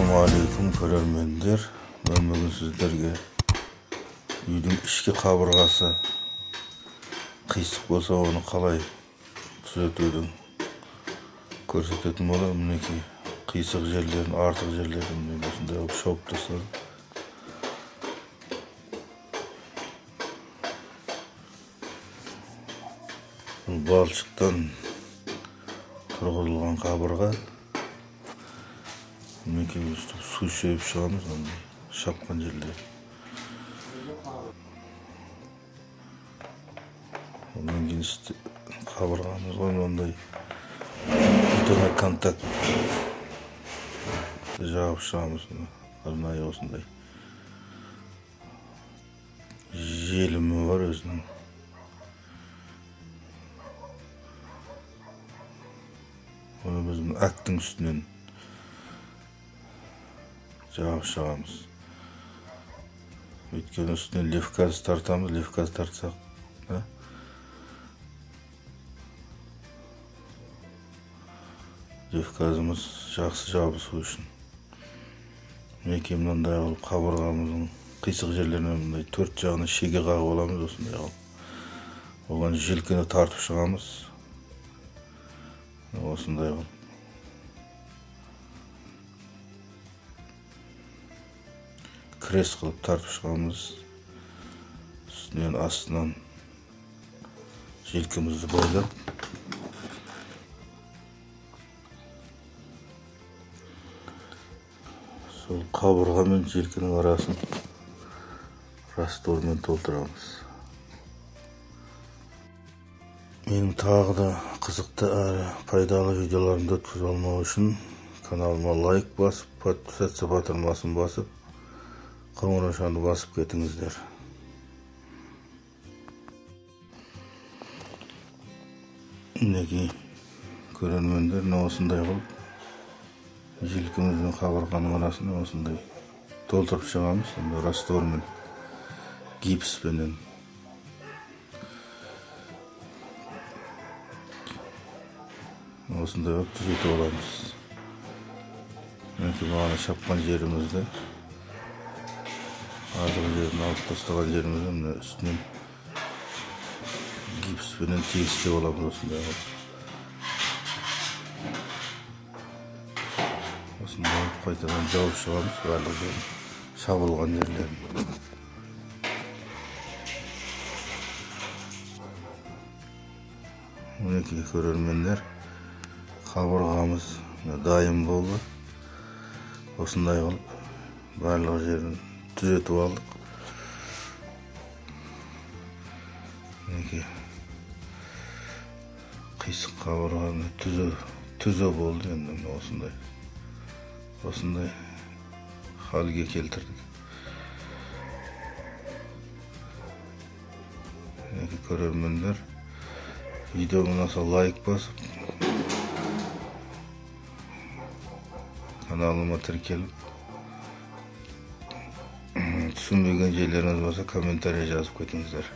Assalamualaikum көрермендер. Ben bugün sizlerge үйдің ішкі қабырғасы қисық болса оны қалай түзетудің көрсететін боламын. Мінекей қисық жерлерін, артық жерлерін осындай қылып шауып тастадым. Бұл балшықтан тұрғызылған қабырға. Мінекей өстіп су шөйіп шығамыз, ондай шапқан жерлер. Ондан кейін қабырғамыз ғой, ондай бетонный контакт жағып шығамыз. Арнайы осындай желімі бар өзінің. Оны біз әктің үстінен жағып шығамыз. Өйткені үстінен левказ тартамыз, левказ тартсақ, левказымыз жақсы жабысу үшін. Мінекей мынандай қылып қабырғамыздың қисық жерлерінен мындай төрт жағына шеге қағып аламыз, осындай қылып. Оған желкені тартып шығамыз. Осындай қылып. Крес қылып тартып шығамыз. Үстінен астынан желкімізді байлап. Сол қабырға мен желкінің арасын раствормен толтырамыз. Менің тағы да қызықты әрі пайдалы видеоларымды өткізіп алмау үшін каналыма лайк басып, подписаться батырмасын басып, қоңыраушаны басып кетіңіздер. Мінекей көрермендер, осындай қылып желкіміздің қабырғаның арасына осындай толтырып шығамыз. Раствормен, гипспенен. Осындай қылып түзетіп аламыз. Мінекей бағана шапқан жерімізді, артық жерін алып тастаған жерімізді үстінен гипспенен тегістеп аламыз. Осындай қылып. Осындай қайтадан жауып шығамыз, барлық жерін, шабылған жерлерін. Мінекей көрермендер, қабырғамыз дайын болды. Осындай қылып барлық жерін түзетіп алдық. Мінекей қисық қабырғаны түзу болды. Енді осындай халге келтірдік. Мінекей көрермендер, видеоға ұнаса лайк басып, каналыма тіркеліп, түсінбеген жерлеріңіз болса комментарий жазып кетіңіздер.